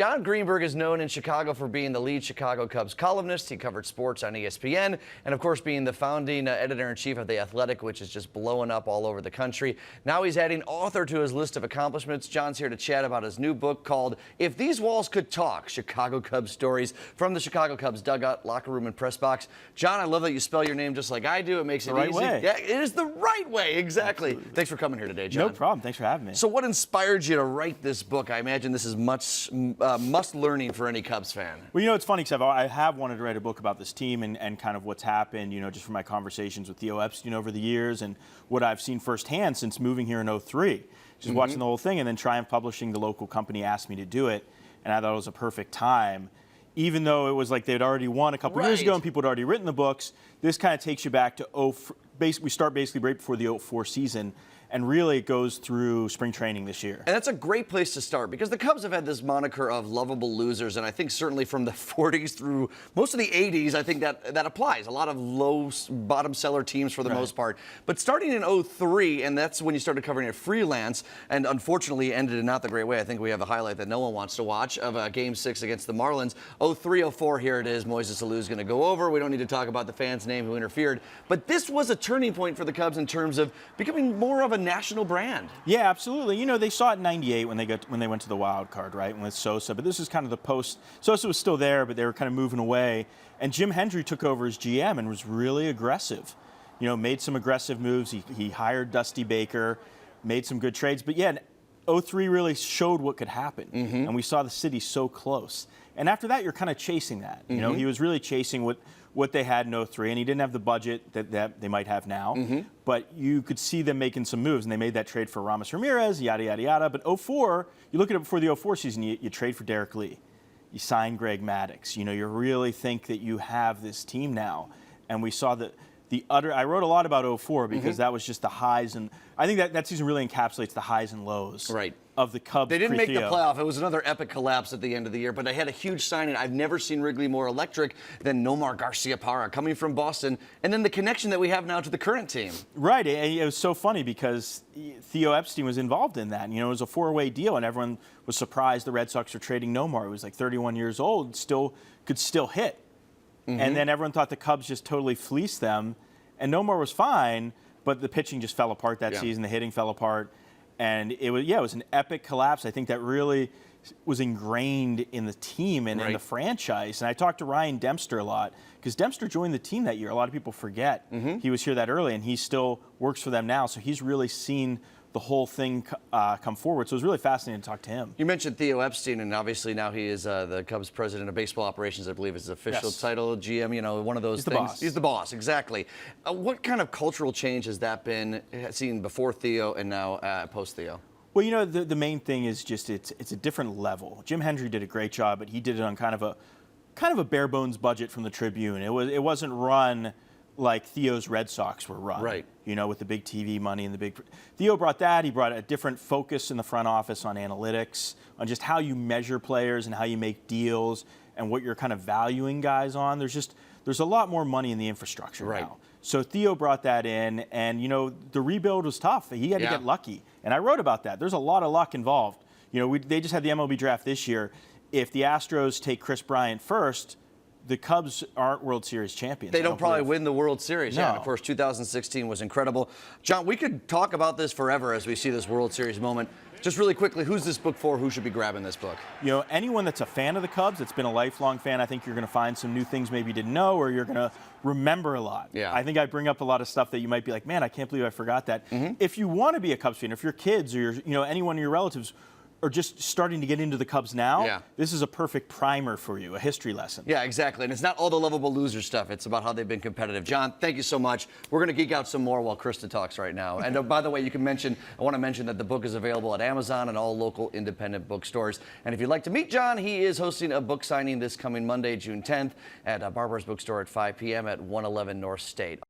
Jon Greenburg is known in Chicago for being the lead Chicago Cubs columnist. He covered sports on ESPN and, of course, being the founding editor-in-chief of The Athletic, which is just blowing up all over the country. Now he's adding author to his list of accomplishments. Jon's here to chat about his new book called If These Walls Could Talk, Chicago Cubs Stories from the Chicago Cubs Dugout, Locker Room, and Press Box. Jon, I love that you spell your name just like I do. It makes it the right easy. way. Yeah, it is the right way, exactly. Absolutely. Thanks for coming here today, Jon. No problem. Thanks for having me. So what inspired you to write this book? I imagine this is must learning for any Cubs fan. Well, it's funny because I have wanted to write a book about this team and kind of what's happened, just from my conversations with Theo Epstein over the years and what I've seen firsthand since moving here in 2003. Just watching the whole thing, and then Triumph Publishing, the local company, asked me to do it, and I thought it was a perfect time. Even though it was like they'd already won a couple years ago and people had already written the books, this kind of takes you back to we start basically right before the 2004 season, and really it goes through spring training this year. And that's a great place to start because the Cubs have had this moniker of lovable losers, and I think certainly from the 40s through most of the 80s, I think that applies. A lot of low bottom seller teams for the most part. But starting in 2003, and that's when you started covering it freelance, and unfortunately ended in not the great way. I think we have a highlight that no one wants to watch of Game 6 against the Marlins. 2003, 2004, here it is. Moises Alou is going to go over. We don't need to talk about the fan's name who interfered. But this was a turning point for the Cubs in terms of becoming more of a national brand. Yeah, absolutely. They saw it in '98 when they went to the wild card, right, with Sosa. But this is kind of the post. Sosa was still there, but they were kind of moving away. And Jim Hendry took over as GM and was really aggressive. Made some aggressive moves. He hired Dusty Baker, made some good trades. But yeah, 2003 really showed what could happen, and we saw the city so close. And after that, you're kind of chasing that. He was really chasing what they had in 2003, and he didn't have the budget that they might have now. But you could see them making some moves, and they made that trade for Ramos Ramirez, yada, yada, yada. But 2004, you look at it before the 2004 season, you trade for Derek Lee. You sign Greg Maddux. You really think that you have this team now. And we saw I wrote a lot about 2004 because that was just the highs, and I think that season really encapsulates the highs and lows of the Cubs. They didn't make the playoff. It was another epic collapse at the end of the year, but they had a huge signing. I've never seen Wrigley more electric than Nomar Garciaparra coming from Boston, and then the connection that we have now to the current team. Right. It was so funny because Theo Epstein was involved in that. It was a four-way deal, and everyone was surprised the Red Sox were trading Nomar. He was like 31 years old, could still hit. And then everyone thought the Cubs just totally fleeced them. And Nomar was fine, but the pitching just fell apart that season. The hitting fell apart. And it was an epic collapse. I think that really was ingrained in the team and in the franchise. And I talked to Ryan Dempster a lot because Dempster joined the team that year. A lot of people forget. He was here that early, and he still works for them now. So he's really seen the whole thing come forward. So it was really fascinating to talk to him. You mentioned Theo Epstein, and obviously now he is the Cubs president of baseball operations, I believe is his official title, GM, one of those things. He's the boss. He's the boss, exactly. What kind of cultural change has that been seen before Theo and now post-Theo? Well, the main thing is just it's a different level. Jim Hendry did a great job, but he did it on kind of a bare bones budget from the Tribune. It wasn't run like Theo's Red Sox were run, with the big TV money and the big. Theo brought that. He brought a different focus in the front office on analytics, on just how you measure players and how you make deals and what you're kind of valuing guys on. There's a lot more money in the infrastructure now. So Theo brought that in, and the rebuild was tough. He had to get lucky, and I wrote about that. There's a lot of luck involved. They just had the MLB draft this year. If the Astros take Chris Bryant first, the Cubs aren't World Series champions. They don't probably win the World Series. No. Yeah, and of course, 2016 was incredible. Jon, we could talk about this forever as we see this World Series moment. Just really quickly, who's this book for? Who should be grabbing this book? Anyone that's a fan of the Cubs, that's been a lifelong fan, I think you're going to find some new things maybe you didn't know, or you're going to remember a lot. Yeah. I think I bring up a lot of stuff that you might be like, man, I can't believe I forgot that. If you want to be a Cubs fan, if your kids or anyone of your relatives are just starting to get into the Cubs now, this is a perfect primer for you, a history lesson. Yeah, exactly. And it's not all the lovable loser stuff. It's about how they've been competitive. Jon, thank you so much. We're going to geek out some more while Krista talks right now. And by the way, I want to mention that the book is available at Amazon and all local independent bookstores. And if you'd like to meet Jon, he is hosting a book signing this coming Monday, June 10th at Barbara's Bookstore at 5 p.m. at 111 North State.